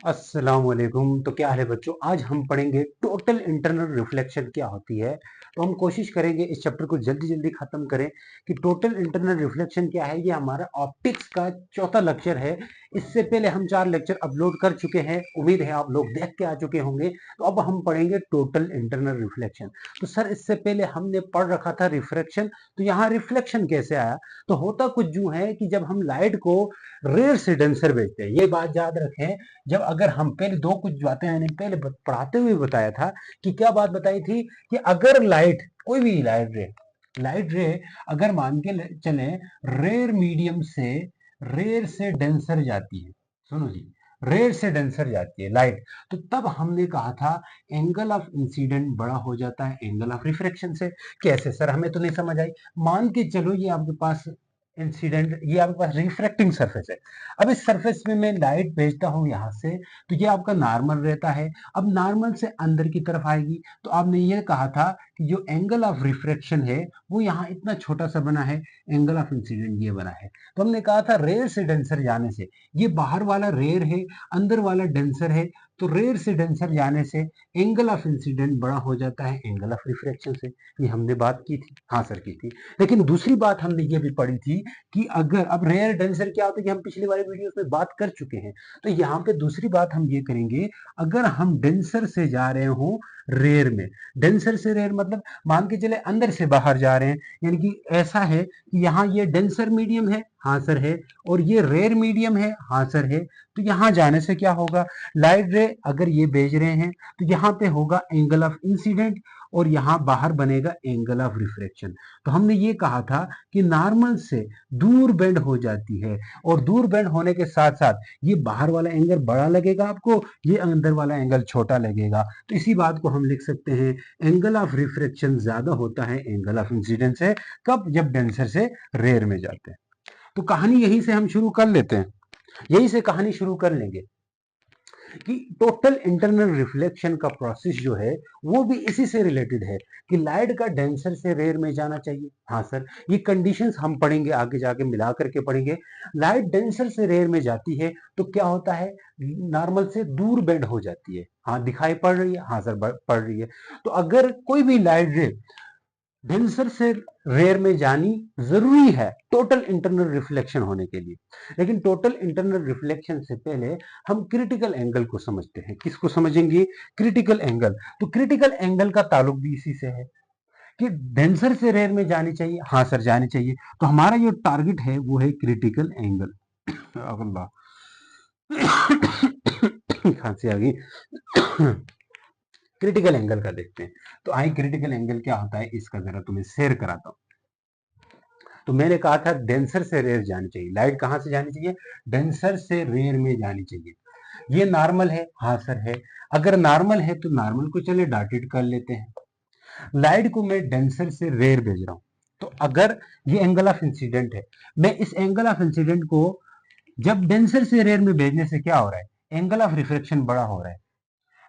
अस्सलाम वालेकुम। तो क्या हाल है बच्चों? आज हम पढ़ेंगे टोटल इंटरनल रिफ्लेक्शन क्या होती है। तो हम कोशिश करेंगे इस चैप्टर को जल्दी जल्दी खत्म करें कि टोटल इंटरनल रिफ्लेक्शन क्या है। ये हमारा ऑप्टिक्स का चौथा लेक्चर है। इससे पहले हम 4 लेक्चर अपलोड कर चुके हैं, उम्मीद है आप लोग देख के आ चुके होंगे। तो अब हम पढ़ेंगे टोटल इंटरनल रिफ्लेक्शन। तो सर इससे पहले हमने पढ़ रखा था रिफ्रैक्शन, तो यहाँ रिफ्लेक्शन कैसे आया? तो होता कुछ यूं है कि जब हम लाइट को रेयर से डेंसर भेजते हैं, ये बात याद रखें। जब अगर हम पहले दो कुछ बातें मैंने पहले पढ़ाते हुए बताया था कि क्या बात बताई थी कि अगर लाइट, कोई भी लाइट रे अगर मान के चले रेयर मीडियम से रेयर से डेंसर जाती है, सुनो जी, रेयर से डेंसर जाती है लाइट, तो तब हमने कहा था एंगल ऑफ इंसिडेंट बड़ा हो जाता है एंगल ऑफ रिफ्रैक्शन से। कैसे सर? हमें तो नहीं समझ आई। मान के चलो ये आपके पास इंसिडेंट, ये आपके पास रिफ्रैक्टिंग सरफेस है। अब इस सरफेस में मैं लाइट भेजता हूं यहां से, तो ये आपका नॉर्मल रहता है। अब नॉर्मल से अंदर की तरफ आएगी, तो आपने ये कहा था कि जो एंगल ऑफ रिफ्रैक्शन है वो यहाँ इतना छोटा सा बना है, एंगल ऑफ इंसिडेंट ये बना है। तो हमने कहा था रेयर से डेंसर जाने से, ये बाहर वाला रेयर है, अंदर वाला डेंसर है, तो रेयर से डेंसर जाने से एंगल ऑफ इंसिडेंट बड़ा हो जाता है एंगल ऑफ रिफ्रैक्शन से। ये हमने बात की थी, हाँ सर की थी। लेकिन दूसरी बात हमने ये भी पढ़ी थी कि अगर अब रेयर डेंसर क्या होता है, कि हम पिछली वाली वीडियोस में बात कर चुके हैं। तो यहाँ पे दूसरी बात हम ये करेंगे, अगर हम डेंसर से जा रहे हो रेयर में, डेंसर से रेयर मतलब मान के चले अंदर से बाहर जा रहे हैं, यानी कि ऐसा है कि यहाँ ये डेंसर मीडियम है, हाँ सर है, और ये रेयर मीडियम है, हाँ सर है। तो यहाँ जाने से क्या होगा, लाइट रे अगर ये भेज रहे हैं तो यहाँ पे होगा एंगल ऑफ इंसिडेंट, और यहाँ बाहर बनेगा एंगल ऑफ रिफ्रैक्शन। तो हमने ये कहा था कि नॉर्मल से दूर बेंड हो जाती है, और दूर बेंड होने के साथ साथ ये बाहर वाला एंगल बड़ा लगेगा आपको, ये अंदर वाला एंगल छोटा लगेगा। तो इसी बात को हम लिख सकते हैं, एंगल ऑफ रिफ्रैक्शन ज्यादा होता है एंगल ऑफ इंसिडेंस से। कब? जब डेंसर से रेयर में जाते हैं। तो कहानी यहीं से हम शुरू कर लेते हैं, यहीं से कहानी शुरू कर लेंगे कि टोटल इंटरनल रिफ्लेक्शन का प्रोसेस जो है वो भी इसी से रिलेटेड है कि लाइट का डेंसर से रेयर में जाना चाहिए। हाँ सर, ये कंडीशंस हम पढ़ेंगे आगे जाके, मिला करके पढ़ेंगे। लाइट डेंसर से रेयर में जाती है तो क्या होता है, नॉर्मल से दूर बेंड हो जाती है। हाँ दिखाई पड़ रही है, हाँ सर पड़ रही है। तो अगर कोई भी लाइट रे डेंसर से रेयर में जानी जरूरी है टोटल इंटरनल रिफ्लेक्शन होने के लिए। लेकिन टोटल इंटरनल रिफ्लेक्शन से पहले हम क्रिटिकल एंगल को समझते हैं। किसको समझेंगे? Critical angle. तो क्रिटिकल एंगल का ताल्लुक भी इसी से है कि डेंसर से रेयर में जानी चाहिए, हाँ सर जानी चाहिए। तो हमारा जो टारगेट है वो है क्रिटिकल एंगल। अल्लाह खांसी आ गई। क्रिटिकल एंगल का देखते हैं। तो आई क्रिटिकल एंगल क्या होता है इसका जरा तुम्हें शेयर कराता हूं। तो मैंने कहा था डेंसर से रेयर जानी चाहिए, लाइट कहां से जानी चाहिए? डेंसर से रेयर में जानी चाहिए। ये नॉर्मल है, हाँ सर है। अगर नॉर्मल है तो नॉर्मल को चले डॉटेड कर लेते हैं। लाइट को मैं डेंसर से रेयर भेज रहा हूं, तो अगर ये एंगल ऑफ इंसिडेंट है, मैं इस एंगल ऑफ इंसिडेंट को जब डेंसर से रेयर में भेजने से क्या हो रहा है, एंगल ऑफ रिफ्लेक्शन बड़ा हो रहा है।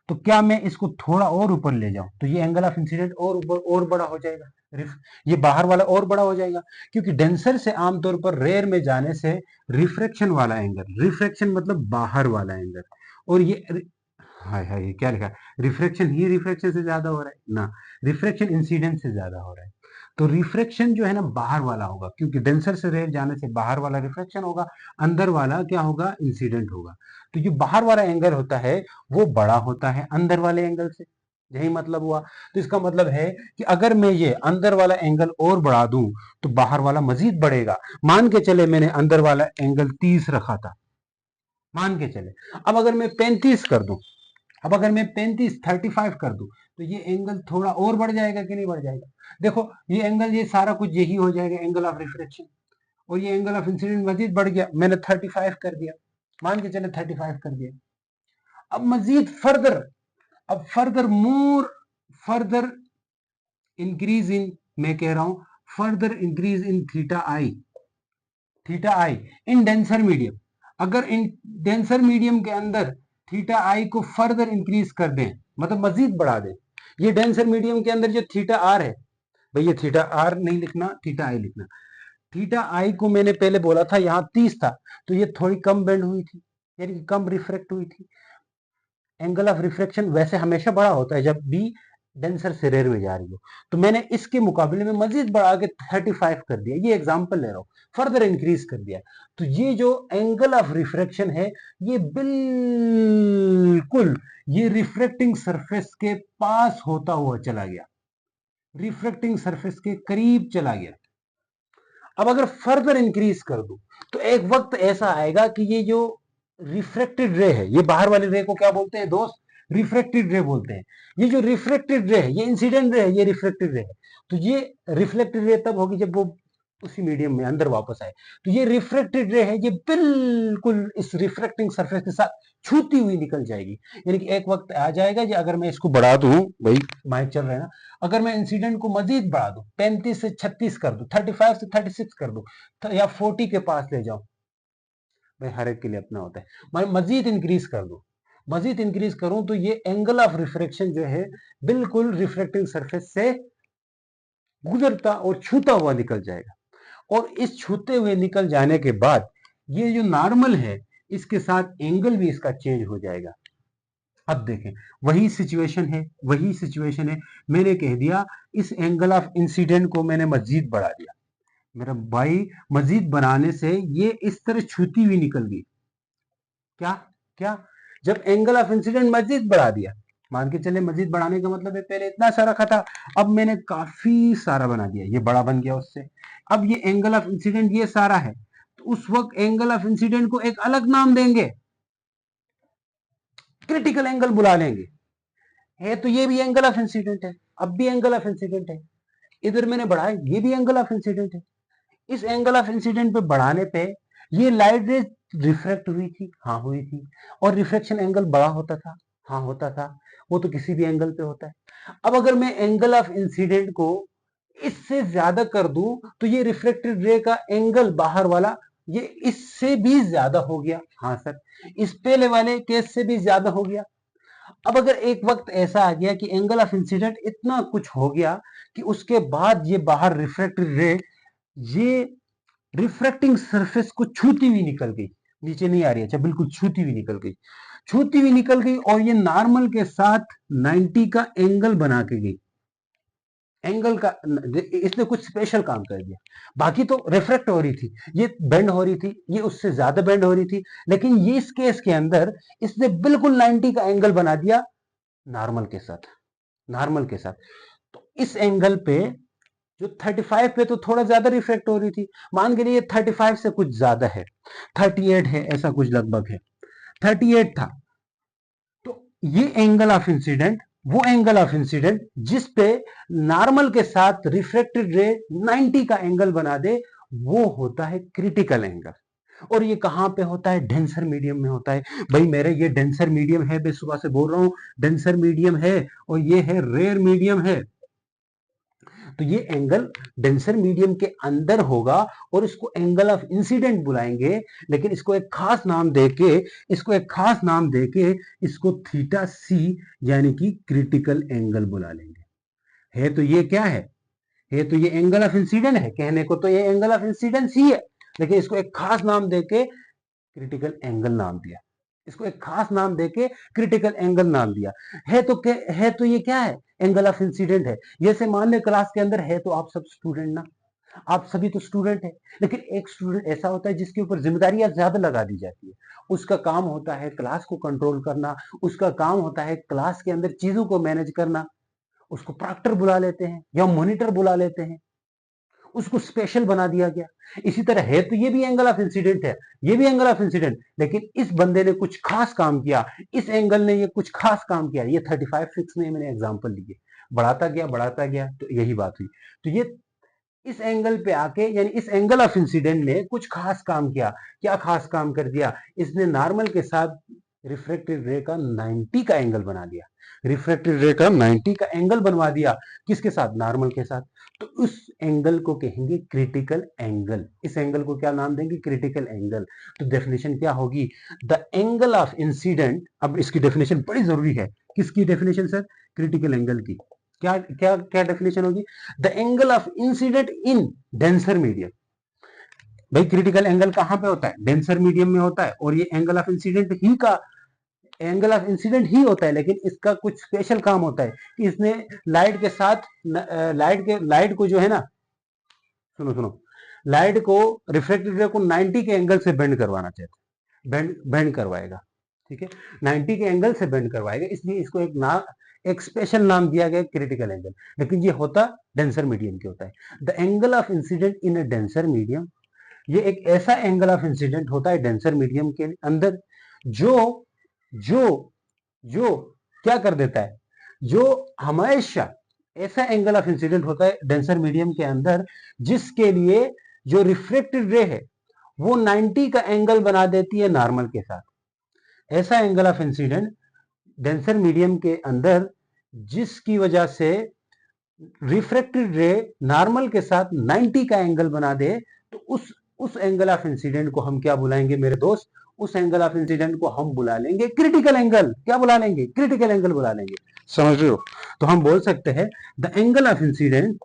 तो क्या मैं इसको थोड़ा और ऊपर ले जाऊं तो ये एंगल ऑफ इंसिडेंट और ऊपर और बड़ा हो जाएगा, ये बाहर वाला और बड़ा हो जाएगा। क्योंकि डेंसर से आमतौर पर रेयर में जाने से रिफ्रैक्शन वाला एंगल, रिफ्रैक्शन मतलब बाहर वाला एंगल, और ये हाय हाय ये क्या लिखा है, रिफ्रैक्शन ही रिफ्रैक्शन से ज्यादा हो रहा है ना, रिफ्रैक्शन इंसिडेंट से ज्यादा हो रहा है। तो रिफ्रैक्शन जो है ना बाहर वाला होगा, क्योंकि डेंसर से रेयर जाने से बाहर वाला रिफ्रैक्शन होगा, अंदर वाला क्या होगा, इंसिडेंट होगा। तो जो बाहर वाला एंगल होता है वो बड़ा होता है अंदर वाले एंगल से, यही मतलब हुआ। तो इसका मतलब है कि अगर मैं ये अंदर वाला एंगल और बढ़ा दूं तो बाहर वाला मजीद बढ़ेगा। मान के चले मैंने अंदर वाला एंगल 30 रखा था, मान के चले। अब अगर मैं 35 कर दूं, अब अगर मैं 35 कर दूं, तो ये एंगल थोड़ा और बढ़ जाएगा कि नहीं बढ़ जाएगा? देखो ये एंगल, ये सारा कुछ यही हो जाएगा एंगल ऑफ रिफ्लेक्शन, और ये एंगल ऑफ इंसिडेंट मजीद बढ़ गया, मैंने 35 कर दिया, मान के चले 35 कर दिया। अब मजीद फर्दर, अब further more, further increase in, मैं कह रहा हूं further increase in theta I in denser medium. अगर इन डेंसर मीडियम के अंदर थीटा आई को फर्दर इंक्रीज कर दें, मतलब मजीद बढ़ा दें, ये डेंसर मीडियम के अंदर जो थीटा आर है, भाई ये थीटा आर नहीं लिखना, थीटा आई लिखना। थीटा आई को मैंने पहले बोला था यहाँ 30 था, तो ये थोड़ी कम बेंड हुई थी, यानी कि कम रिफ्रेक्ट हुई थी। एंगल ऑफ रिफ्रैक्शन वैसे हमेशा बड़ा होता है जब बी डेंसर से रेयर में जा रही हो, तो मैंने इसके मुकाबले में मजीद बढ़ा के 35 कर दिया, ये एग्जांपल ले रहा हूं, फर्दर इंक्रीज कर दिया। तो ये जो एंगल ऑफ रिफ्रैक्शन है ये बिल्कुल ये रिफ्रैक्टिंग सरफेस के पास होता हुआ चला गया, रिफ्रैक्टिंग सरफेस के करीब चला गया। अब अगर फर्दर इंक्रीज कर दूं तो एक वक्त ऐसा आएगा कि ये जो रिफ्रैक्टेड रे है, ये बाहर वाले रे को क्या बोलते हैं दोस्त, रिफ्रैक्टेड रे बोलते हैं। ये जो रिफ्रैक्टेड रे है, ये इंसिडेंट रे है, ये रिफ्लेक्टेड रे है। तो ये रिफ्लेक्टेड रे तब होगी जब वो उसी मीडियम में अंदर वापस आए। तो ये रिफ्रैक्टेड रे है, ये बिल्कुल इस रिफ्रैक्टिंग सरफेस के साथ छूती हुई निकल जाएगी। यानी कि एक वक्त आ जाएगा कि अगर मैं इसको बढ़ा दूं, भाई माइक चल रहा है ना, अगर मैं इंसिडेंट को मजीद बढ़ा दूं, 35 से 36 कर दूं, 35 से 36 कर दूं, या 40 के पास ले जाऊं, भाई हर एक के लिए अपना होता है, मैं मजीद इंक्रीज कर दूं, मजीद इंक्रीज करूं, तो ये एंगल ऑफ रिफ्रैक्शन जो है बिल्कुल रिफ्लेक्टिंग सरफेस से गुजरता और छूता हुआ निकल जाएगा। और इस छूते हुए निकल जाने के बाद ये जो नॉर्मल है इसके साथ एंगल भी इसका चेंज हो जाएगा। अब देखें, वही सिचुएशन है, वही सिचुएशन है, मैंने कह दिया इस एंगल ऑफ इंसिडेंट को मैंने मजीद बढ़ा दिया, मेरा भाई मजीद बनाने से ये इस तरह छूती हुई निकल गई। क्या क्या, जब एंगल ऑफ इंसिडेंट मजीद बढ़ा दिया, मान के चले मजीद बढ़ाने का मतलब है पहले इतना सारा रखा था, अब मैंने काफी सारा बना दिया, ये बड़ा बन गया उससे। अब ये एंगल ऑफ इंसिडेंट ये सारा है, तो उस वक्त एंगल ऑफ इंसिडेंट को एक अलग नाम देंगे, क्रिटिकल एंगल बुला लेंगे। है तो ये भी एंगल ऑफ इंसिडेंट है, अब भी एंगल ऑफ इंसिडेंट है, इधर मैंने बढ़ाया, ये भी एंगल ऑफ इंसिडेंट है। इस एंगल ऑफ इंसिडेंट पे बढ़ाने पे ये लाइट रेज रिफ्रैक्ट हुई थी, हाँ हुई थी, और रिफ्रैक्शन एंगल बड़ा होता था, हाँ होता था, वो तो किसी भी एंगल पे होता है। अब अगर मैं एंगल ऑफ इंसिडेंट को इससे ज्यादा कर दूं तो ये रिफ्लेक्टेड रे का एंगल बाहर वाला ये इससे भी ज्यादा हो गया, हाँ सर, इस पहले वाले केस से भी ज्यादा हो गया। अब अगर एक वक्त ऐसा आ गया कि एंगल ऑफ इंसिडेंट इतना कुछ हो गया कि उसके बाद ये बाहर रिफ्लेक्टेड रे ये रिफ्रैक्टिंग सरफेस को छूती हुई निकल गई, नीचे नहीं आ रही, अच्छा बिल्कुल छूती हुई निकल गई, छूती हुई निकल गई, और ये नॉर्मल के साथ 90 का एंगल बना के गई। एंगल का इसने कुछ स्पेशल काम कर दिया, बाकी तो रिफ्रेक्ट हो रही थी, ये बेंड हो रही थी, ये उससे ज्यादा बेंड हो रही थी, लेकिन ये इस केस के अंदर इसने बिल्कुल 90 का एंगल बना दिया नॉर्मल के साथ, नॉर्मल के साथ। तो इस एंगल पे जो 35 पे तो थोड़ा ज्यादा रिफ्लेक्ट हो रही थी, मान के लिए 35 से कुछ ज्यादा है, 38 है, ऐसा कुछ लगभग है, 38 था। तो ये एंगल ऑफ इंसिडेंट, वो एंगल ऑफ इंसिडेंट जिस पे नॉर्मल के साथ रिफ्लेक्टेड रे 90 का एंगल बना दे, वो होता है क्रिटिकल एंगल। और ये कहां पे होता है, डेंसर मीडियम में होता है। भाई मेरे ये डेंसर मीडियम है, मैं सुबह से बोल रहा हूं डेंसर मीडियम है, और ये है रेयर मीडियम है। तो ये एंगल डेंसर मीडियम के अंदर होगा और इसको एंगल ऑफ इंसिडेंट बुलाएंगे, लेकिन इसको एक खास नाम देके, इसको एक खास नाम देके इसको थीटा सी यानी कि क्रिटिकल एंगल बुला लेंगे। है तो ये क्या है तो ये एंगल ऑफ इंसिडेंट है, कहने को तो ये एंगल ऑफ इंसिडेंस ही है, लेकिन इसको एक खास नाम देके क्रिटिकल एंगल नाम दिया, इसको एक खास नाम देके क्रिटिकल एंगल नाम दिया। है तो ये क्या है, एंगल ऑफ इंसिडेंट है। जैसे मान ले क्लास के अंदर है तो आप सब स्टूडेंट ना, आप सभी तो स्टूडेंट है, लेकिन एक स्टूडेंट ऐसा होता है जिसके ऊपर जिम्मेदारियां ज्यादा लगा दी जाती है। उसका काम होता है क्लास को कंट्रोल करना, उसका काम होता है क्लास के अंदर चीजों को मैनेज करना, उसको प्रॉक्टर बुला लेते हैं या मॉनिटर बुला लेते हैं, उसको स्पेशल बना दिया गया। इसी तरह है तो ये भी एंगल ऑफ इंसिडेंट है, ये भी एंगल ऑफ इंसिडेंट, लेकिन इस बंदे ने कुछ खास काम किया, इस एंगल ने ये कुछ खास काम किया। ये 35 फिक्स में मैंने एग्जांपल लिए, बढ़ाता गया तो यही बात हुई। तो ये इस एंगल पे आके यानी इस एंगल ऑफ इंसिडेंट ने कुछ खास काम किया। क्या खास काम कर दिया, इसने नॉर्मल के साथ रिफ्रैक्टेड रे का 90 का एंगल बना दिया, रिफ्रैक्टेड रे का 90 का एंगल बनवा दिया, किसके साथ, नॉर्मल के साथ। तो उस एंगल को कहेंगे क्रिटिकल एंगल, इस एंगल को क्या नाम देंगे, क्रिटिकल एंगल। तो डेफिनेशन क्या होगी, द एंगल ऑफ इंसिडेंट, अब इसकी डेफिनेशन बड़ी जरूरी है, किसकी डेफिनेशन सर, क्रिटिकल एंगल की। क्या क्या क्या डेफिनेशन होगी, the angle of incident in denser medium. भाई क्रिटिकल एंगल कहां पे होता है, डेंसर मीडियम में होता है, और ये एंगल ऑफ इंसिडेंट ही का एंगल ऑफ इंसिडेंट ही होता है, लेकिन इसका कुछ स्पेशल काम होता है कि इसने लाइट के साथ लाइट को जो है ना, सुनो सुनो, लाइट को रिफ्लेक्टेड रे को 90 के एंगल से बेंड करवाना चाहते हैं, बेंड करवाएगा, ठीक है, 90 के एंगल से बेंड करवाएगा, इसलिए इसको एक स्पेशल नाम दिया गया क्रिटिकल एंगल। लेकिन ये होता डेंसर मीडियम के होता है। The angle of incident in a denser medium, ये एक ऐसा एंगल ऑफ इंसिडेंट होता है डेंसर मीडियम के अंदर जो जो जो क्या कर देता है, जो हमेशा ऐसा एंगल ऑफ इंसिडेंट होता है डेंसर मीडियम के अंदर जिसके लिए जो रिफ्लेक्टेड रे है वो 90 का एंगल बना देती है नॉर्मल के साथ। ऐसा angle of incident denser medium के अंदर जिसकी वजह से रिफ्रेक्टेड रे नॉर्मल के साथ 90 का एंगल बना दे, तो उस एंगल ऑफ इंसिडेंट को हम क्या बुलाएंगे मेरे दोस्त, उस एंगल ऑफ इंसिडेंट को हम बुला लेंगे क्रिटिकल एंगल। क्या बुला लेंगे? क्रिटिकल एंगल बुला लेंगे। समझ रहे हो? तो हम बोल सकते हैं the angle of incident,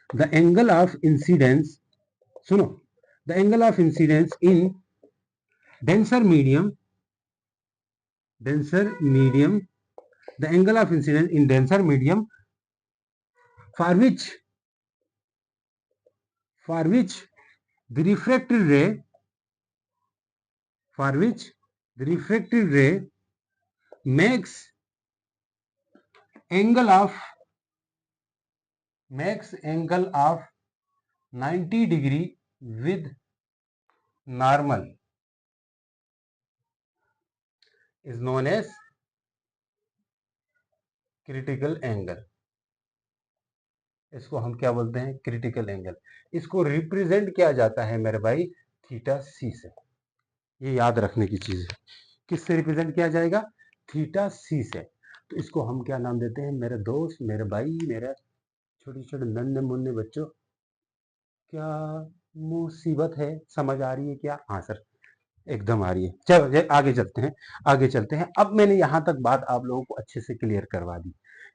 the angle of incidence, सुनो, the angle of incidence in denser medium, the angle of incidence in denser medium for which the refracted ray makes angle of 90 degree with normal is known as critical angle. इसको हम क्या बोलते हैं? Critical angle. इसको represent किया जाता है मेरे भाई थीटा सी से। ये याद रखने की चीज है। किससे रिप्रेजेंट किया जाएगा? थीटा सी से। तो इसको हम क्या नाम देते हैं मेरे दोस्त, मेरे भाई, मेरे छोटे छोटे नन्हे मुन्ने बच्चों? क्या मुसीबत है? समझ आ रही है क्या? हाँ सर, एकदम आ रही है। चलो आगे चलते हैं, आगे चलते हैं। अब मैंने यहां तक बात आप लोगों को अच्छे से क्लियर करवा दी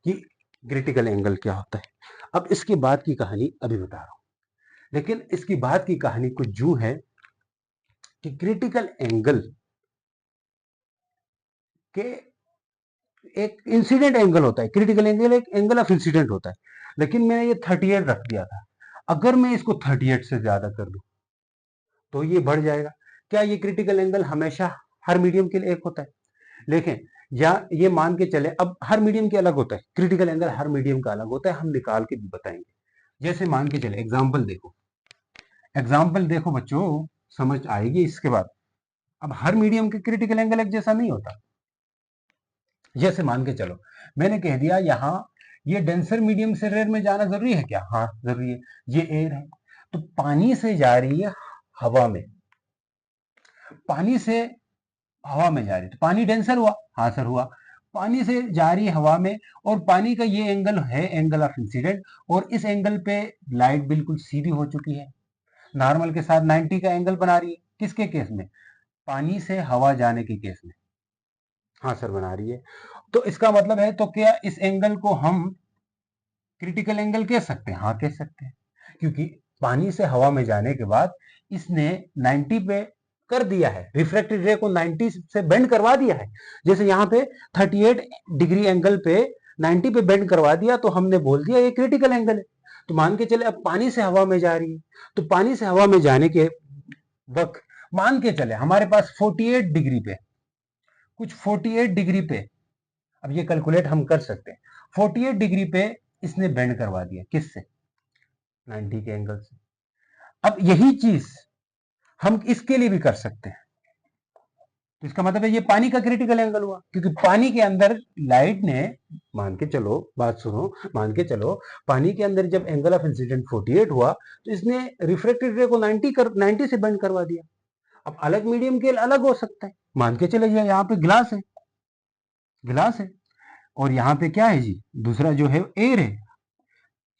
कि क्रिटिकल एंगल क्या होता है। अब इसके बाद की कहानी अभी बता रहा हूं, लेकिन इसकी बाद की कहानी कुछ यूं है कि क्रिटिकल एंगल के एक इंसिडेंट एंगल होता है। क्रिटिकल एंगल एक एंगल ऑफ इंसिडेंट होता है, लेकिन मैंने ये 38 रख दिया था। अगर मैं इसको 38 से ज्यादा कर दूं तो ये बढ़ जाएगा। क्या ये क्रिटिकल एंगल हमेशा हर मीडियम के लिए एक होता है? देखें, या ये मान के चले, अब हर मीडियम के अलग होता है, क्रिटिकल एंगल हर मीडियम का अलग होता है, हम निकाल के भी बताएंगे। जैसे मान के चले, एग्जाम्पल देखो, एग्जाम्पल देखो बच्चों, समझ आएगी इसके बाद। अब हर मीडियम के क्रिटिकल एंगल एक जैसा नहीं होता। जैसे मान के चलो, मैंने कह दिया यहां ये डेंसर मीडियम से रेयर में जाना जरूरी है क्या? हाँ जरूरी है। ये एयर है, तो पानी से जा रही है हवा में, पानी से हवा में जा रही है तो पानी डेंसर हुआ? हाँ सर हुआ। पानी से जा रही है हवा में, और पानी का ये एंगल है एंगल ऑफ इंसिडेंट, और इस एंगल पे लाइट बिल्कुल सीधी हो चुकी है, नॉर्मल के साथ 90 का एंगल बना रही है। किसके केस में? पानी से हवा जाने के केस में। हाँ सर बना रही है। तो इसका मतलब है, तो क्या इस एंगल को हम क्रिटिकल एंगल कह सकते हैं? हाँ कह सकते हैं, क्योंकि पानी से हवा में जाने के बाद इसने 90 पे कर दिया है, रिफ्रैक्टेड रे को 90 से बेंड करवा दिया है। जैसे यहाँ पे 38 डिग्री एंगल पे 90 पे बेंड करवा दिया, तो हमने बोल दिया ये क्रिटिकल एंगल है। तो मान के चले अब पानी से हवा में जा रही है, तो पानी से हवा में जाने के वक्त मान के चले हमारे पास 48 डिग्री पे, कुछ 48 डिग्री पे, अब ये कैलकुलेट हम कर सकते हैं, 48 डिग्री पे इसने बेंड करवा दिया। किससे? 90 के एंगल से। अब यही चीज हम इसके लिए भी कर सकते हैं। तो इसका मतलब है ये पानी का क्रिटिकल एंगल हुआ, क्योंकि पानी के अंदर लाइट ने, मान के चलो, बात सुनो, मान के चलो पानी के अंदर जब एंगल ऑफ इंसिडेंट 48 हुआ, तो इसने रिफ्रेक्टेड रे को 90 से बेंड करवा दिया। अब अलग मीडियम के अलग हो सकता है। मान के चले यहाँ पे ग्लास है, ग्लास है, और यहाँ पे क्या है जी, दूसरा जो है एयर है,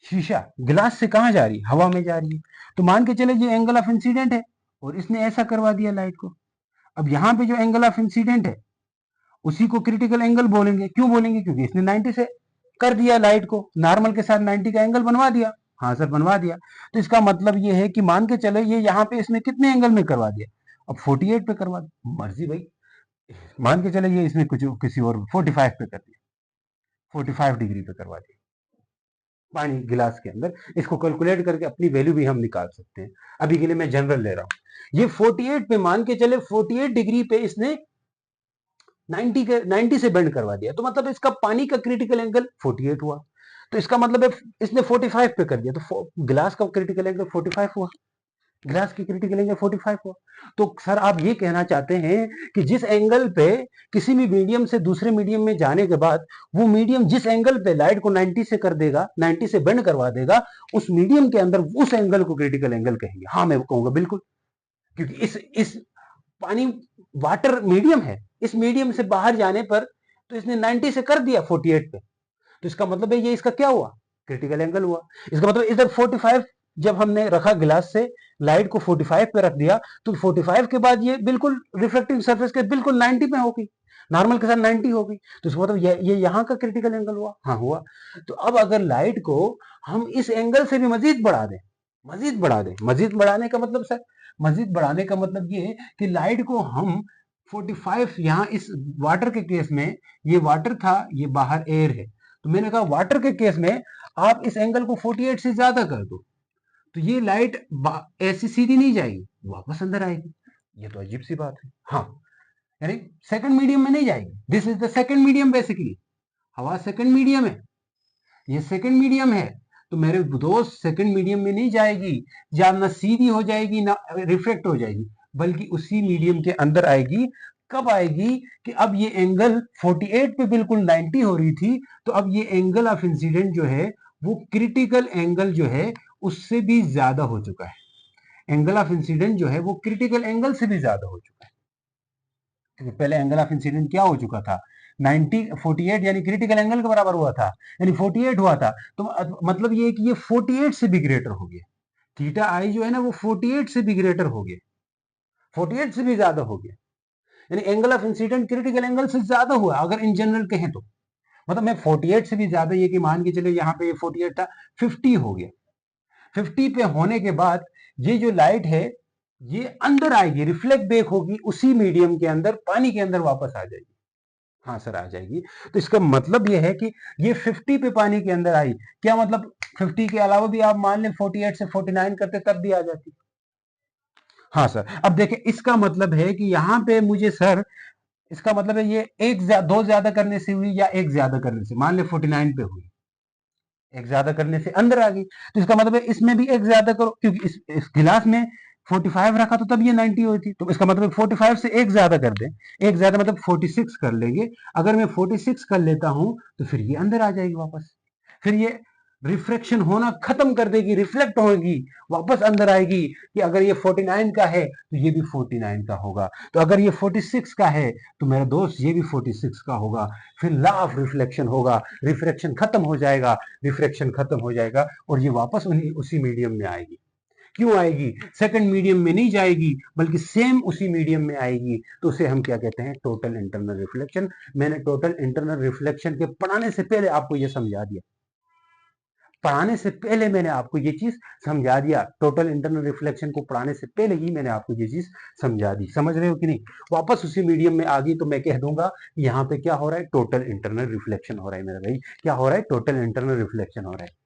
शीशा। ग्लास से कहां जा रही है? हवा में जा रही है। तो मान के चले ये एंगल ऑफ इंसिडेंट है, और इसने ऐसा करवा दिया लाइट को। अब यहाँ पे जो एंगल ऑफ इंसिडेंट है उसी को क्रिटिकल एंगल बोलेंगे। क्यों बोलेंगे? क्योंकि इसने 90 से कर दिया लाइट को, नॉर्मल के साथ 90 का एंगल बनवा दिया। हाँ सर बनवा दिया। तो इसका मतलब ये है कि मान के चले ये यहाँ पे इसने कितने एंगल में करवा दिया? अब 48 पे करवा दिया। मर्जी भाई, मान के चले ये इसमें कुछ किसी और 45 पे कर दिया, 45 डिग्री पे करवा दिया पानी गिलास के अंदर। इसको कैलकुलेट करके अपनी वैल्यू भी हम निकाल सकते हैं। अभी के लिए मैं जनरल ले रहा हूं। ये 48 पे मान के चले 48 डिग्री पे इसने 90 से बेंड करवा दिया, तो मतलब इसका पानी का क्रिटिकल एंगल 48 हुआ। तो इसका मतलब है इसने 45 पे कर दिया, तो गिलास का क्रिटिकल एंगल 45 हुआ, गिलास की क्रिटिकल एंगल 45 हुआ। तो सर आप ये कहना चाहते हैं कि जिस एंगल पे किसी भी मीडियम से दूसरे मीडियम में जाने के बाद वो मीडियम जिस एंगल पे लाइट को 90 से कर देगा, 90 से बेंड करवा देगा, उस मीडियम के अंदर उस एंगल को क्रिटिकल एंगल कहेंगे। हाँ मैं कहूंगा बिल्कुल, क्योंकि इस पानी वाटर मीडियम है, इस मीडियम से बाहर जाने पर तो इसने 90 से कर दिया 48 पे, तो इसका मतलब है ये इसका क्या हुआ, क्रिटिकल एंगल हुआ। इसका मतलब इधर 45 जब हमने रखा गिलास से लाइट को 45 पे रख दिया, तो 45 के बाद ये बिल्कुल रिफ्लेक्टिंग सरफेस के बिल्कुल 90 पे होगी, नॉर्मल के साथ 90 होगी, तो इसका मतलब ये यहाँ का क्रिटिकल एंगल हुआ। हाँ हुआ। तो अब अगर लाइट को हम इस एंगल से भी मजीद बढ़ा दें, मजीद बढ़ा दें, मजीद बढ़ाने का मतलब सर, मजीद बढ़ाने का मतलब ये कि लाइट को हम 45 यहाँ इस वाटर के केस में, ये वाटर था, ये बाहर एयर है, तो मैंने कहा वाटर के केस में आप इस एंगल को 48 से ज्यादा कर दो, तो ये लाइट ऐसी सीधी नहीं जाएगी, वापस अंदर आएगी। ये तो अजीब सी बात है। हाँ, यानी सेकंड मीडियम में नहीं जाएगी। This is the second medium basically, हवा सेकंड मीडियम है, ये सेकंड मीडियम है, तो मेरे दोस्त सेकंड मीडियम में नहीं जाएगी, या ना सीधी हो जाएगी ना रिफ्लेक्ट हो जाएगी, बल्कि उसी मीडियम के अंदर आएगी। कब आएगी कि अब ये एंगल 48 पे बिल्कुल 90 हो रही थी, तो अब ये एंगल ऑफ इंसिडेंट जो है वो क्रिटिकल एंगल जो है उससे भी ज्यादा हो चुका है। एंगल ऑफ इंसिडेंट जो है वो क्रिटिकल एंगल से भी ज्यादा हो चुका है, क्योंकि पहले एंगल ऑफ इंसिडेंट क्या हो चुका था, 90 48 यानी क्रिटिकल एंगल के बराबर हुआ था, यानी 48 हुआ था, तो मतलब ये है कि ये 48 से भी ग्रेटर हो गया, थीटा आई जो है ना वो 48 से भी ग्रेटर हो गया, 48 से भी ज्यादा हो गया, यानी angle of incident critical angle से ज्यादा हुआ अगर इन जनरल कहें तो। मतलब मैं 48 से भी ज्यादा, ये कि मान के चले यहाँ पे ये 48 था, 50 हो गया। 50 पे होने के बाद ये जो लाइट है ये अंदर आएगी, रिफ्लेक्ट बैक होगी उसी मीडियम के अंदर, पानी के अंदर वापस आ जाएगी। हाँ सर आ जाएगी। तो इसका मतलब ये है कि ये 50 पे पानी के अंदर आई, क्या मतलब 50 के अलावा भी आप मान लें 48 से 49 करते तब भी आ जाती। हाँ सर, अब देखें इसका मतलब है कि यहाँ पे मुझे सर, इसका मतलब है ये दो ज्यादा करने से हुई या एक ज्यादा करने से, मान ले 49 पे हुई, एक ज्यादा करने से अंदर आ गई, तो इसका मतलब है इसमें भी एक ज्यादा करो, क्योंकि इस गिलास में 45 रखा तो तब ये 90 हुई थी, तो इसका मतलब 45 से एक ज्यादा कर दें, एक ज्यादा मतलब 46 कर लेंगे। अगर मैं 46 कर लेता हूं तो फिर ये अंदर आ जाएगी वापस, फिर ये रिफ्रैक्शन होना खत्म कर देगी, रिफ्लेक्ट होगी, वापस अंदर आएगी। कि अगर ये 49 का है तो ये भी 49 का होगा, तो अगर ये 46 का है तो मेरा दोस्त ये भी 46 का होगा। फिर लॉ ऑफ रिफ्लेक्शन होगा, रिफ्रैक्शन खत्म हो जाएगा, रिफ्रैक्शन खत्म हो जाएगा और ये वापस उसी मीडियम में आएगी। क्यों आएगी, सेकंड मीडियम में नहीं जाएगी बल्कि सेम उसी मीडियम में आएगी, तो उसे हम क्या कहते हैं, टोटल इंटरनल रिफ्लेक्शन। मैंने टोटल इंटरनल रिफ्लेक्शन के पढ़ाने से पहले आपको ये समझा दिया, पढ़ाने से पहले मैंने आपको ये चीज समझा दिया, टोटल इंटरनल रिफ्लेक्शन को पढ़ाने से पहले ही मैंने आपको ये चीज समझा दी। समझ रहे हो कि नहीं, वापस उसी मीडियम में आ गई तो मैं कह दूंगा यहाँ पे क्या हो रहा है, टोटल इंटरनल रिफ्लेक्शन हो रहा है मेरा भाई, क्या हो रहा है, टोटल इंटरनल रिफ्लेक्शन हो रहा है।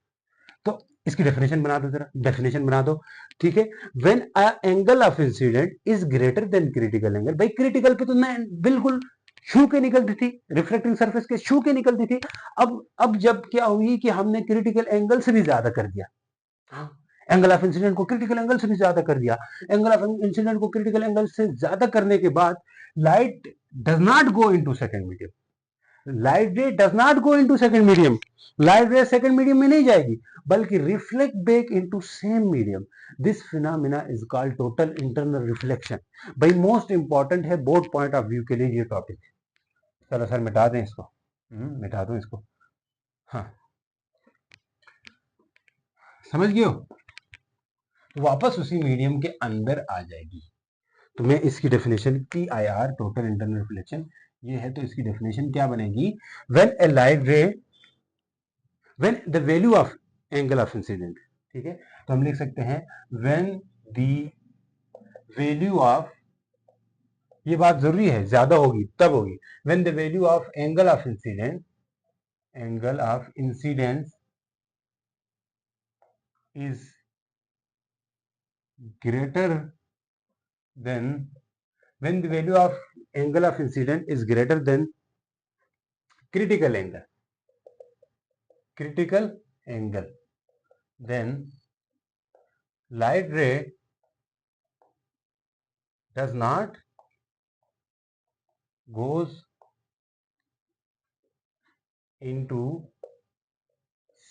तो इसकी डेफिनेशन बना दो जरा, डेफिनेशन बना दो। ठीक है, when a angle of incident is greater than critical angle, भाई क्रिटिकल पे तो मैं बिल्कुल छू के निकलती थी, रिफ्लेक्टिंग सरफेस के छू के निकलती थी। अब जब क्या हुई कि हमने क्रिटिकल एंगल से भी ज्यादा कर दिया, हाँ, एंगल ऑफ इंसिडेंट को क्रिटिकल एंगल से भी ज्यादा कर दिया, एंगल ऑफ इंसिडेंट को क्रिटिकल एंगल से ज्यादा करने के बाद light does not go into second medium, light रे does not go into second medium, light रे सेकंड मीडियम में नहीं जाएगी बल्कि reflect back into same medium. This phenomena is called total internal reflection. भाई मोस्ट इंपॉर्टेंट है board point of view के लिए ये टॉपिक। चलो सर मिटा दें इसको, मिटा दो इसको। हाँ समझ गए हो, तो वापस उसी मीडियम के अंदर आ जाएगी। तो मैं इसकी definition TIR total internal reflection ये है, तो इसकी डेफिनेशन क्या बनेगी, व्हेन ए लाइट रे, when the value of angle of incident, ठीक है, तो हम लिख सकते हैं व्हेन द वैल्यू ऑफ ये बात जरूरी है, ज्यादा होगी तब होगी when the value of angle of incidence is greater than when the value of angle of incidence is greater than critical angle, then light ray does not goes into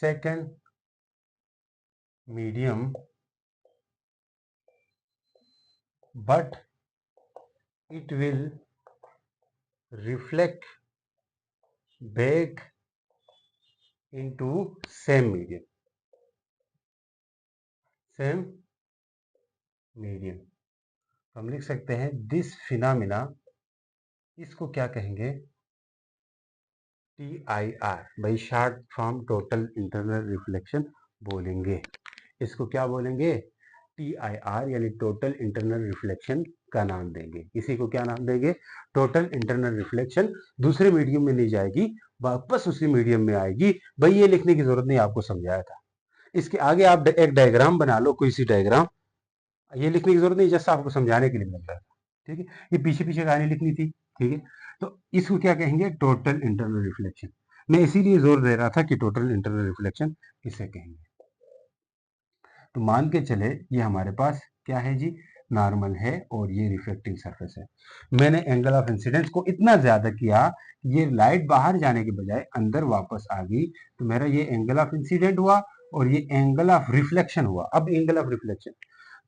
second medium, but it will reflect back into same medium. हम लिख सकते हैं this phenomena, इसको क्या कहेंगे, TIR, भाई short form total internal reflection बोलेंगे। इसको क्या बोलेंगे, TIR यानी टोटल इंटरनल रिफ्लेक्शन का नाम देंगे। इसी को क्या नाम देंगे, टोटल इंटरनल रिफ्लेक्शन। दूसरे मीडियम में नहीं जाएगी, वापस उसी मीडियम में आएगी। भाई ये लिखने की जरूरत नहीं, आपको समझाया था। इसके आगे आप एक डायग्राम बना लो, कोई सी डायग्राम, ये लिखने की जरूरत नहीं, जस्ट आपको समझाने के लिए मिल रहा था। ठीक है, ये पीछे पीछे कहानी लिखनी थी। ठीक है, तो इसको क्या कहेंगे, टोटल इंटरनल रिफ्लेक्शन। मैं इसीलिए जोर दे रहा था कि टोटल इंटरनल रिफ्लेक्शन इसे कहेंगे। तो मान के चले ये हमारे पास क्या है जी, नॉर्मल है और ये रिफ्लेक्टिंग सरफेस है। मैंने एंगल ऑफ इंसिडेंस को इतना ज्यादा किया कि ये लाइट बाहर जाने के बजाय अंदर वापस आ गई, तो मेरा ये एंगल ऑफ इंसिडेंट हुआ और ये एंगल ऑफ रिफ्लेक्शन हुआ। अब एंगल ऑफ रिफ्लेक्शन,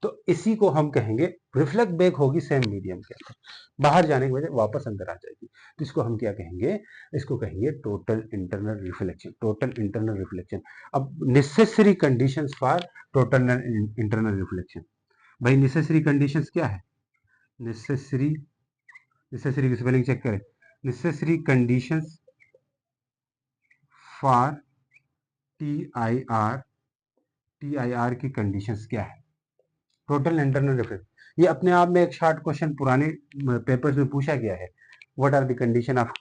तो इसी को हम कहेंगे रिफ्लेक्ट बैक होगी सेम मीडियम के अंदर, बाहर जाने के बजाय वापस अंदर आ जाएगी। तो इसको हम क्या कहेंगे, इसको कहेंगे total internal reflection. Total internal reflection. अब necessary conditions for total internal reflection, भाई नेसेसरी कंडीशंस क्या है, नेसेसरी, नेसेसरी की स्पेलिंग चेक करें, necessary conditions for TIR, TIR की कंडीशंस क्या है, टोटल इंटरनल रिफ्लेक्शन। ये अपने आप में एक शॉर्ट क्वेश्चन पुराने पेपर्स में पूछा गया है, what are the condition of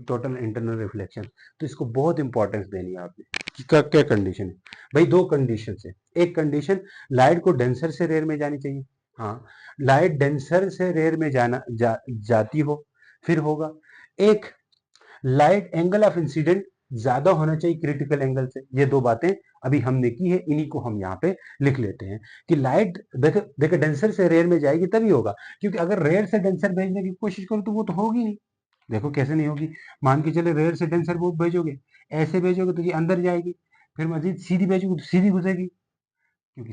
total internal reflection. तो इसको बहुत इंपॉर्टेंस देनी है आपने कि क्या कंडीशन है। भाई दो कंडीशन है, एक कंडीशन लाइट को डेंसर से रेयर में जानी चाहिए, हाँ लाइट डेंसर से रेयर में जाती हो फिर होगा। एक लाइट एंगल ऑफ इंसिडेंट ज्यादा होना चाहिए क्रिटिकल एंगल से। ये दो बातें अभी हमने की है, इन्हीं को हम यहाँ पे लिख लेते हैं कि लाइट देखे डेंसर से रेयर में जाएगी तभी होगा, क्योंकि अगर रेयर से डेंसर भेजने की कोशिश करो तो वो तो होगी नहीं। देखो कैसे नहीं होगी, मान के चले रेयर से डेंसर वो भेजोगे, ऐसे भेजोगे तो ये अंदर जाएगी, फिर मजीद सीधी भेजोगे तो सीधी घुसेगी, क्योंकि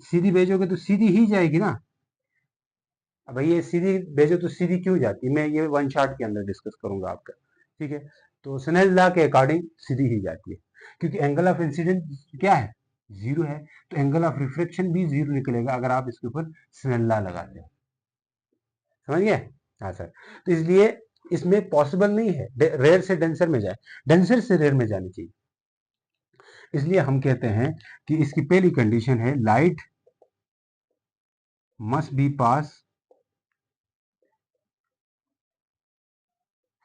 सीधी भेजोगे तो सीधी ही जाएगी ना। अब भाई ये सीधी भेजो तो सीधी क्यों जाती है, मैं ये वन शॉट के अंदर डिस्कस करूंगा आपका। ठीक है, तो स्नेल लॉ के अकॉर्डिंग सीधी ही जाती है, क्योंकि एंगल ऑफ इंसिडेंट क्या है, जीरो है, तो एंगल ऑफ रिफ्लेक्शन भी जीरो निकलेगा अगर आप इसके ऊपर स्नेल लॉ लगाते हो। समझ गए, हाँ सर। तो इसलिए इसमें पॉसिबल नहीं है रेयर से डेंसर में जाए, डेंसर से रेयर में जानी चाहिए। इसलिए हम कहते हैं कि इसकी पहली कंडीशन है light must be pass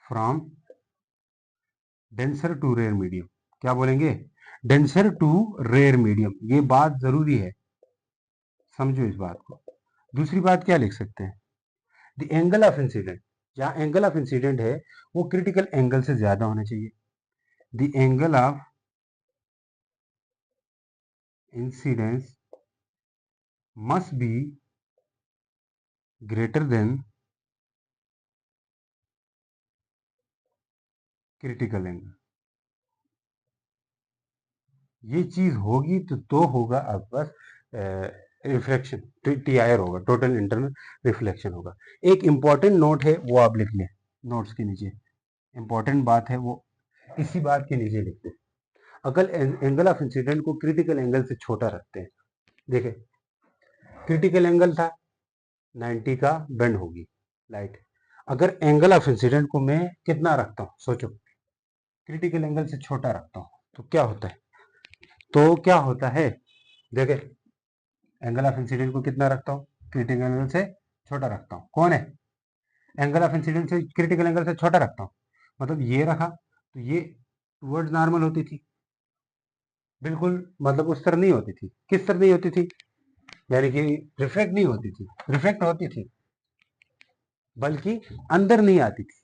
from denser to rare medium. क्या बोलेंगे, डेंसर टू रेयर मीडियम, ये बात जरूरी है, समझो इस बात को। दूसरी बात क्या लिख सकते हैं, द एंगल ऑफ इंसिडेंट, जहां एंगल ऑफ इंसिडेंट है वो क्रिटिकल एंगल से ज्यादा होना चाहिए। The angle of incidence must be greater than critical angle. ये चीज होगी तो होगा आपके पास रिफ्लेक्शन, TIR होगा, टोटल इंटरनल रिफ्लेक्शन होगा। एक इंपॉर्टेंट नोट है वो आप लिख लें, नोट्स के नीचे इंपॉर्टेंट बात है वो इसी बात के नीचे लिख दें। अगर एंगल ऑफ इंसिडेंट को क्रिटिकल एंगल से छोटा रखते हैं, देखे क्रिटिकल एंगल था 90 का, बेंड होगी लाइट। अगर एंगल ऑफ इंसिडेंट को मैं कितना रखता हूं, सोचो क्रिटिकल एंगल से छोटा रखता हूं तो क्या होता है, तो क्या होता है, देखे एंगल ऑफ इंसिडेंट को कितना रखता हूं, क्रिटिकल एंगल से छोटा रखता हूं, कौन है एंगल ऑफ इंसिडेंस से क्रिटिकल एंगल से छोटा रखता हूँ, मतलब ये रखा तो ये टुवर्ड्स नॉर्मल होती थी, बिल्कुल मतलब उस तरह नहीं होती थी। किस तरह नहीं होती थी, यानी कि रिफ्लेक्ट नहीं होती थी, रिफ्लेक्ट होती थी बल्कि अंदर नहीं आती थी।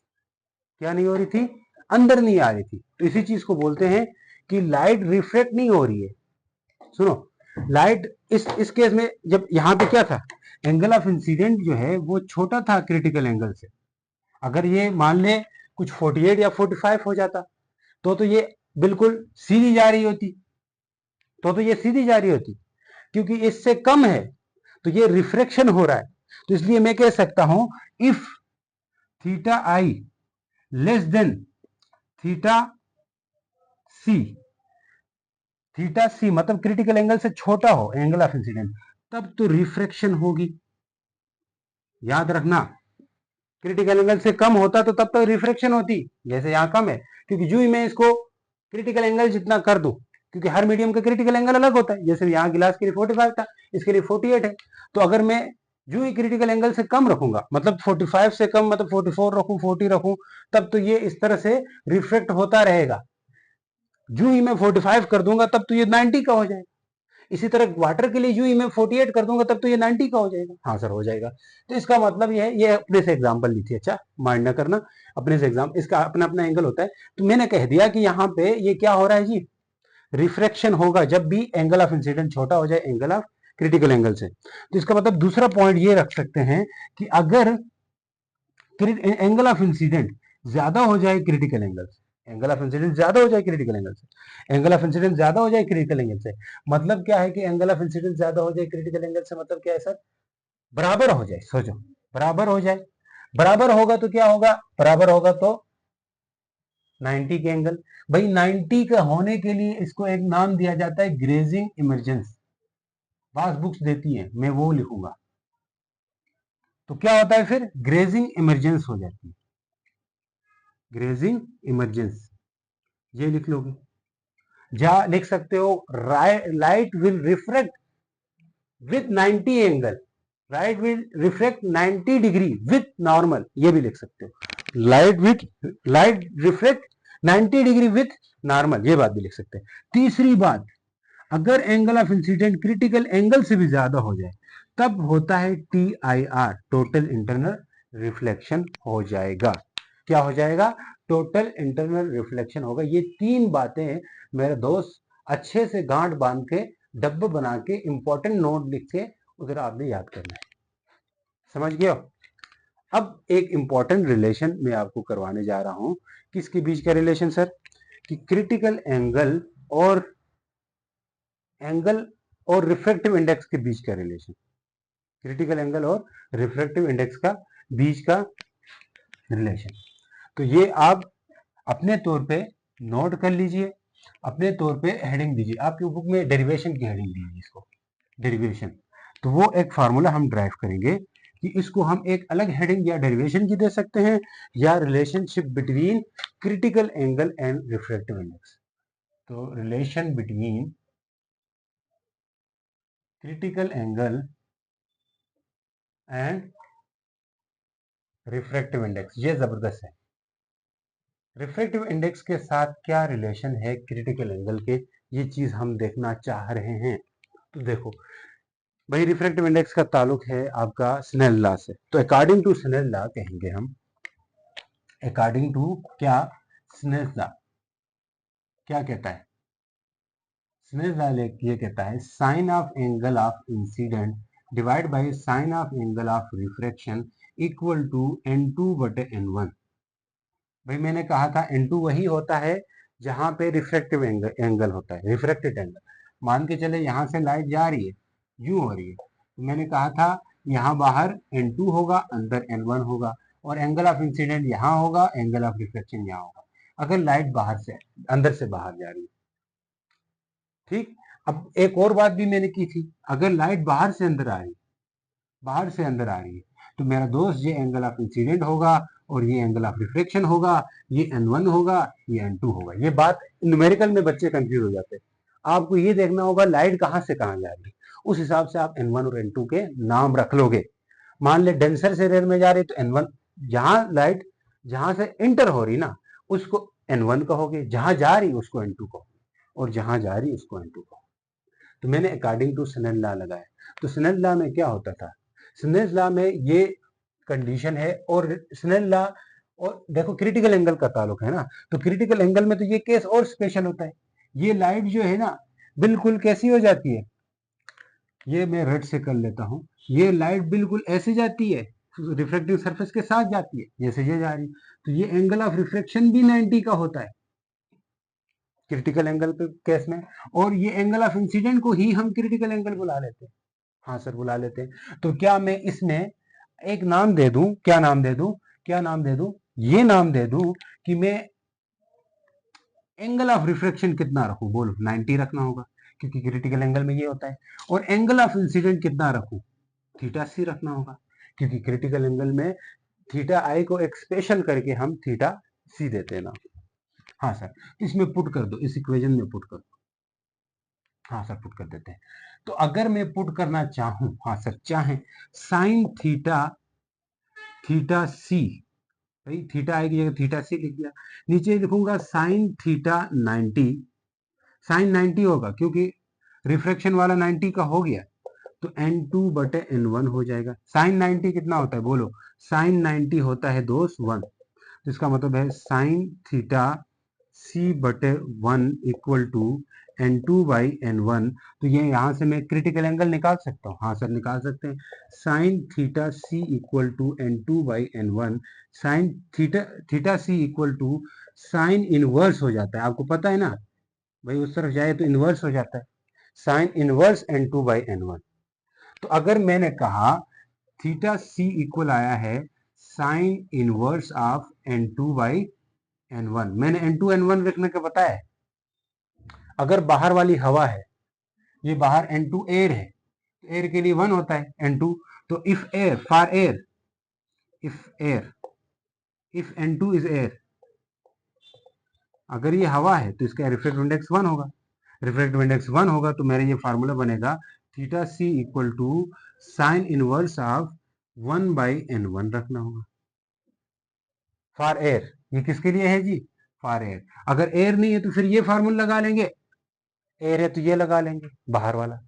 क्या नहीं हो रही थी, अंदर नहीं आ रही थी। तो इसी चीज को बोलते हैं कि लाइट रिफ्लेक्ट नहीं हो रही है। सुनो, लाइट इस केस में जब यहाँ पे क्या था, एंगल ऑफ इंसिडेंट जो है वो छोटा था क्रिटिकल एंगल से। अगर ये मान ले कुछ 48 या 45 हो जाता तो ये बिल्कुल सीधी जा रही होती, तो ये सीधी जा रही होती। क्योंकि इससे कम है तो ये रिफ्रेक्शन हो रहा है, तो इसलिए मैं कह सकता हूं if theta I less then theta C, theta C मतलब क्रिटिकल एंगल से छोटा हो एंगल ऑफ इंसिडेंट, तब तो रिफ्रेक्शन होगी। याद रखना, क्रिटिकल एंगल से कम होता तो तब तक रिफ्रेक्शन होती, जैसे यहां कम है, क्योंकि जो ही मैं इसको क्रिटिकल एंगल जितना कर दूं, क्योंकि हर मीडियम का क्रिटिकल एंगल अलग होता है, जैसे यहाँ गिलास के लिए 45 था, इसके लिए 48 है। तो अगर मैं जो ही क्रिटिकल एंगल से कम रखूंगा, मतलब 45 से कम, मतलब 44 रखूं, 40 रखूं, तब तो ये इस तरह से रिफ्लेक्ट होता रहेगा। जो ही मैं 45 कर दूंगा तब तो ये 90 का हो जाएगा। इसी तरह वाटर के लिए जो ही मैं 48 कर दूंगा तब तो ये 90 का हो जाएगा। हाँ सर, हो जाएगा। तो इसका मतलब ये है, ये अपने से एग्जांपल ली थी, अच्छा माइंड ना करना, अपने से एग्जाम, इसका अपना अपना एंगल होता है। तो मैंने कह दिया कि यहाँ पे ये क्या हो रहा है जी, रिफ्रैक्शन होगा जब भी एंगल ऑफ इंसिडेंट छोटा हो जाए एंगल ऑफ क्रिटिकल एंगल से। तो इसका मतलब दूसरा पॉइंट ये रख सकते हैं कि अगर एंगल ऑफ इंसिडेंट ज्यादा हो जाए क्रिटिकल एंगल से, एंगल ऑफ इंसिडेंट ज्यादा हो जाए क्रिटिकल एंगल से, एंगल ऑफ इंसिडेंट ज्यादा हो जाए क्रिटिकल एंगल से, मतलब क्या है कि एंगल ऑफ इंसिडेंट ज्यादा हो जाए क्रिटिकल एंगल से, मतलब क्या है सर, बराबर हो जाए। सोचो, बराबर हो जाए, बराबर होगा तो क्या होगा, बराबर होगा तो 90 के एंगल। भाई 90 का होने के लिए इसको एक नाम दिया जाता है ग्रेजिंग इमरजेंस, पास बुक्स देती है, मैं वो लिखूंगा। तो क्या होता है फिर, ग्रेजिंग इमरजेंस हो जाती है, ग्रेजिंग इमरजेंस, ये लिख लोगे। या लिख सकते हो light will refract with 90 angle, light will reflect 90 degree with normal, ये भी लिख सकते हो। Light reflect 90 degree with normal, ये बात भी लिख सकते हैं। तीसरी बात, अगर angle of incident critical angle से भी ज्यादा हो जाए तब होता है TIR, टोटल इंटरनल रिफ्लेक्शन हो जाएगा। क्या हो जाएगा, टोटल इंटरनल रिफ्लेक्शन होगा। ये तीन बातें मेरे दोस्त अच्छे से गांठ बांध के, डब्बा बना के, इंपॉर्टेंट नोट लिख के उधर आपने याद करना है। समझ गए हो? अब एक इंपॉर्टेंट रिलेशन मैं आपको करवाने जा रहा हूं। किसके बीच का रिलेशन सर, कि क्रिटिकल एंगल और रिफ्रैक्टिव इंडेक्स के बीच का रिलेशन, क्रिटिकल एंगल और रिफ्रैक्टिव इंडेक्स का बीच का रिलेशन। तो ये आप अपने तौर पे नोट कर लीजिए, अपने तौर पे हेडिंग दीजिए। आपकी बुक में डेरिवेशन की हेडिंग दीजिए इसको, डेरिवेशन। तो वो एक फार्मूला हम ड्राइव करेंगे कि इसको हम एक अलग हेडिंग या डेरिवेशन की दे सकते हैं, या relationship between critical angle and refractive index. तो relation between critical angle and refractive index, ये जबरदस्त है। रिफ्रैक्टिव इंडेक्स के साथ क्या रिलेशन है क्रिटिकल एंगल के, ये चीज हम देखना चाह रहे हैं। तो देखो भाई, रिफ्रैक्टिव इंडेक्स का ताल्लुक है आपका स्नेल लॉ से। तो अकॉर्डिंग टू स्नेल लॉ कहेंगे हम, अकॉर्डिंग टू क्या, स्नेल लॉ क्या कहता है, स्नेल लॉ ये कहता है sine of angle of incident divide by sine of angle of refraction equal to N2/N1। भाई मैंने कहा था N2 वही होता है जहां पे रिफ्रैक्टिव एंगल होता है, रिफ्रैक्टेड एंगल। मान के चले यहां से लाइट जा रही है, यूं हो रही है, तो मैंने कहा था यहाँ बाहर N2 होगा, अंदर N1 होगा, और एंगल ऑफ इंसिडेंट यहाँ होगा, एंगल ऑफ रिफ्लेक्शन यहाँ होगा, अगर लाइट बाहर से अंदर से बाहर जा रही है। ठीक, अब एक और बात भी मैंने की थी, अगर लाइट बाहर से अंदर आ रही है, बाहर से अंदर आ रही है, तो मेरा दोस्त ये एंगल ऑफ इंसिडेंट होगा और ये एंगल ऑफ रिफ्लेक्शन होगा, ये N1 होगा, ये N2 होगा। ये बात न्यूमेरिकल में बच्चे कंफ्यूज हो जाते हैं। आपको ये देखना होगा लाइट कहां से कहां जा रही है, उस हिसाब से आप N1 और N2 के नाम रख लोगे। मान ले डेंसर से रेयर में जा रही है तो N1 लाइट जहां से इंटर हो रही ना उसको N1 कहोगे, जहां जा रही उसको N2 कहोगे, और जहां जा रही उसको N2 कहोगे। तो मैंने अकॉर्डिंग टू स्नेल लॉ लगाया। तो स्नेल लॉ में क्या होता था, स्नेल लॉ में ये कंडीशन है, और स्नेल लॉ और देखो क्रिटिकल एंगल का ताल्लुक है ना, तो क्रिटिकल एंगल में तो ये केस और स्पेशल होता है। ये लाइट जो है ना बिल्कुल कैसी हो जाती है, ये मैं रेड से कर लेता हूं, ये लाइट बिल्कुल ऐसे जाती है, रिफ्लेक्टिव सरफेस के साथ जाती है जैसे ये जा रही, तो ये एंगल ऑफ रिफ्लेक्शन भी 90 का होता है क्रिटिकल एंगल के केस में, और ये एंगल ऑफ इंसिडेंट को ही हम क्रिटिकल एंगल बुला लेते हैं। हाँ सर बुला लेते हैं। तो क्या मैं इसमें एक नाम दे दूं, क्या नाम दे दूं, क्या नाम दे दूं, ये नाम दे दूं कि मैं एंगल ऑफ रिफ्लेक्शन कितना रखूं, बोलो 90 रखना होगा क्योंकि क्रिटिकल एंगल में ये होता है, और एंगल ऑफ इंसिडेंट कितना रखूं, थीटा सी रखना होगा क्योंकि क्रिटिकल एंगल में थीटा आई को एक स्पेशल करके हम थीटा सी देते हैं ना। हाँ सर, इसमें पुट कर दो, इस इक्वेशन में पुट कर दो। हाँ सर पुट कर देते हैं। तो अगर मैं पुट करना चाहूं, हाँ सर चाहें, साइन थीटा थीटा सी, भाई थीटा आई की जगह थीटा सी लिख दिया, नीचे लिखूंगा साइन थीटा 90, साइन 90 होगा क्योंकि रिफ्रैक्शन वाला 90 का हो गया, तो N2 बटे N1 हो जाएगा। साइन 90 कितना होता है बोलो, साइन 90 होता है दोस्त 1, तो इसका मतलब है साइन थीटा सी बटे 1 equal to N2 by N1। तो ये यहाँ से मैं क्रिटिकल एंगल निकाल सकता हूँ, हाँ सर निकाल सकते हैं, sine theta C equal to N2 by N1, sine theta theta C equal to sine inverse हो जाता है, आपको पता है ना भाई, उस तरफ जाए तो इनवर्स हो जाता है, sine inverse N2 by N1। तो अगर मैंने कहा थीटा सी इक्वल आया है sign inverse of N2 by N1, मैंने N2 N1 रखने का बताया है। अगर बाहर वाली हवा है, ये बाहर N2 एयर है, तो एयर के लिए 1 होता है N2, तो if air for air, if air, if N2 is air, अगर ये हवा है तो इसका रिफ्रैक्टिव इंडेक्स 1 होगा, रिफ्रैक्टिव इंडेक्स 1 होगा तो मेरा ये फार्मूला बनेगा theta C equal to sine inverse of 1 by N1 रखना होगा फॉर एयर। ये किसके लिए है जी, फॉर एयर। अगर एयर नहीं है तो फिर ये फार्मूला लगा लेंगे, एयर है तो ये लगा लेंगे बाहर वाला।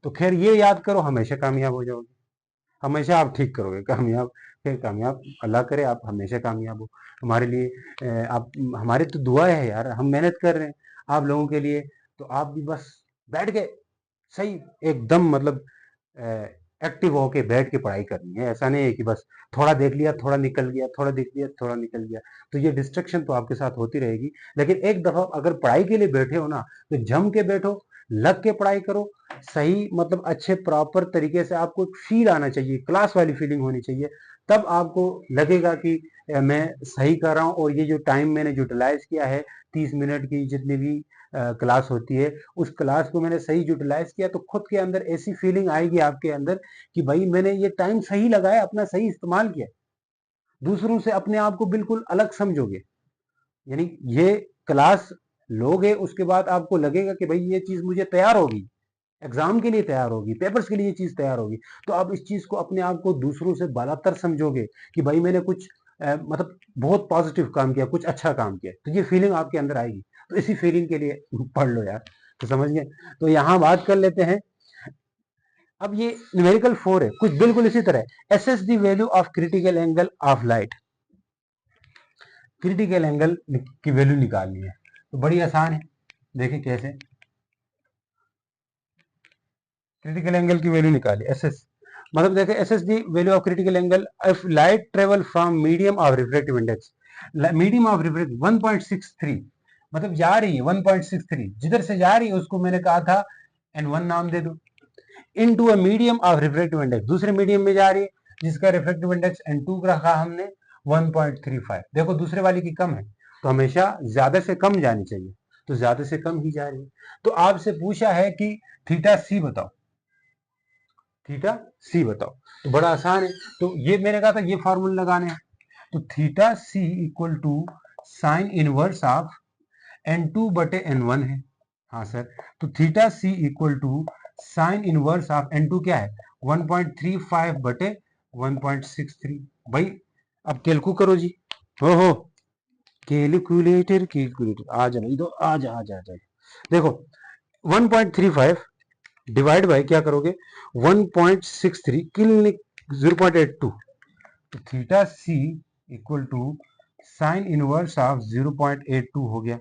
तो खैर ये याद करो, हमेशा कामयाब हो जाओगे, हमेशा आप ठीक करोगे, कामयाब, फिर कामयाब अल्लाह करे आप हमेशा कामयाब हो। हमारे लिए आप, हमारे तो दुआ है यार, हम मेहनत कर रहे हैं आप लोगों के लिए, तो आप भी बस बैठ के सही एकदम मतलब एक्टिव होके बैठ के पढ़ाई करनी है। ऐसा नहीं है कि बस थोड़ा देख लिया थोड़ा निकल गया, थोड़ा देख लिया थोड़ा निकल गया, तो ये डिस्ट्रक्शन तो आपके साथ होती रहेगी। लेकिन एक दफा अगर पढ़ाई के लिए बैठे हो ना, तो जम के बैठो, लग के पढ़ाई करो, सही मतलब अच्छे प्रॉपर तरीके से, आपको फील आना चाहिए, क्लास वाली फीलिंग होनी चाहिए, तब आपको लगेगा कि मैं सही कर रहा हूँ, और ये जो टाइम मैंने यूटिलाइज किया है 30 मिनट की जितनी भी क्लास होती है, उस क्लास को मैंने सही यूटिलाइज किया, तो खुद के अंदर ऐसी फीलिंग आएगी आपके अंदर कि भाई मैंने ये टाइम सही लगाया, अपना सही इस्तेमाल किया। दूसरों से अपने आप को बिल्कुल अलग समझोगे, यानी ये क्लास लोगे उसके बाद आपको लगेगा कि भाई ये चीज मुझे तैयार होगी, एग्जाम के लिए तैयार होगी, पेपर्स के लिए ये चीज तैयार होगी, तो आप इस चीज को अपने आप को दूसरों से बालातर समझोगे कि भाई मैंने कुछ मतलब बहुत पॉजिटिव काम किया, कुछ अच्छा काम किया, तो ये फीलिंग आपके अंदर आएगी। तो इसी फीलिंग के लिए पढ़ लो यार, तो समझ गए। तो यहाँ बात कर लेते हैं, अब ये न्यूमेरिकल 4 है, कुछ बिल्कुल इसी तरह, assess the value of critical angle of light, critical angle की वैल्यू निकालनी है, तो बड़ी आसान है, देखिए कैसे क्रिटिकल एंगल की वैल्यू निकाली, एसएस मतलब देखें, assess the value of critical angle if light travel from medium of refractive index, medium of refractive 1.63, मतलब जा रही है 1.63, जिधर से जा रही है उसको मैंने कहा था N1 नाम दे दो, into a medium of refractive index, दूसरे मीडियम में जा रही है जिसका रिफ्रैक्टिव इंडेक्स N2 रखा हमने 1.35, देखो दूसरे वाली की कम है, तो हमेशा ज्यादा से कम जानी चाहिए, तो ज्यादा से कम ही जा रही है। तो आपसे पूछा है कि थीटा सी बताओ, थीटा सी बताओ, तो बड़ा आसान है, तो ये मैंने कहा था ये फार्मूला लगाने हैं, तो theta C equal to sine inverse of N2 बटे N1 है, हाँ सर, तो theta C equal to sine inverse of N2 क्या है 1.35 बटे 1.63, भाई अब कैलकू करो जी। हो कैलकुलेटर कैलकुलेटर आ जाना इधर, आ जा आ जा आ जा। देखो 1.35 डिवाइड बाय क्या करोगे 1.63 किल 0.82, तो theta C equal to sine inverse of 0.82 हो गया।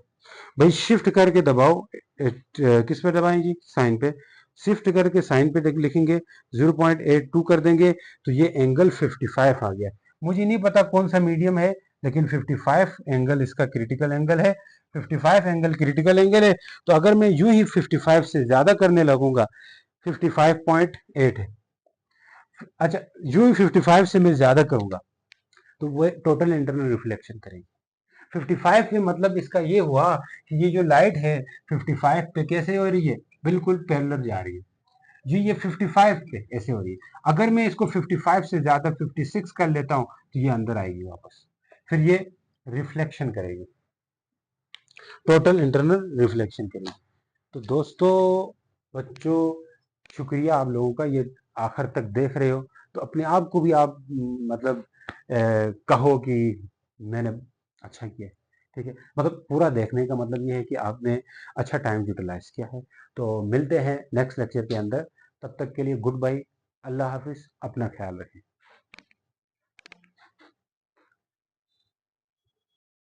भाई शिफ्ट करके दबाओ, किस पे दबाएं जी, साइन पे। शिफ्ट करके साइन पे लिखेंगे 0.82 कर देंगे, तो ये एंगल 55 आ गया। मुझे नहीं पता कौन सा मीडियम है, लेकिन 55 एंगल इसका क्रिटिकल एंगल है। 55 एंगल क्रिटिकल एंगल है, तो अगर मैं यूं ही 55 से ज्यादा करने लगूंगा, 55.8 है। अच्छा, यूं ही 55 से मैं ज्यादा करूंगा तो वो टोटल इंटरनल रिफ्लेक्शन करेंगे। 55 में मतलब इसका ये हुआ कि ये जो लाइट है 55 पे कैसे हो रही है, बिल्कुल पैरेलल जा रही है जी। ये 55 पे ऐसे हो रही है। अगर मैं इसको 55 से ज्यादा 56 कर लेता हूं तो ये अंदर आएगी वापस, फिर ये रिफ्लेक्शन करेगी, टोटल इंटरनल रिफ्लेक्शन करेगी। तो दोस्तों, बच्चों, शुक्रिया आप लोगों का, ये आखिर तक देख रहे हो, तो अपने आप को भी आप मतलब कहो कि मैंने अच्छा किया। ठीक है, मतलब पूरा देखने का मतलब ये है कि आपने अच्छा टाइम यूटिलाइज किया है। तो मिलते हैं नेक्स्ट लेक्चर के अंदर, तब तक के लिए गुड बाय, अल्लाह हाफिज, अपना ख्याल रखें।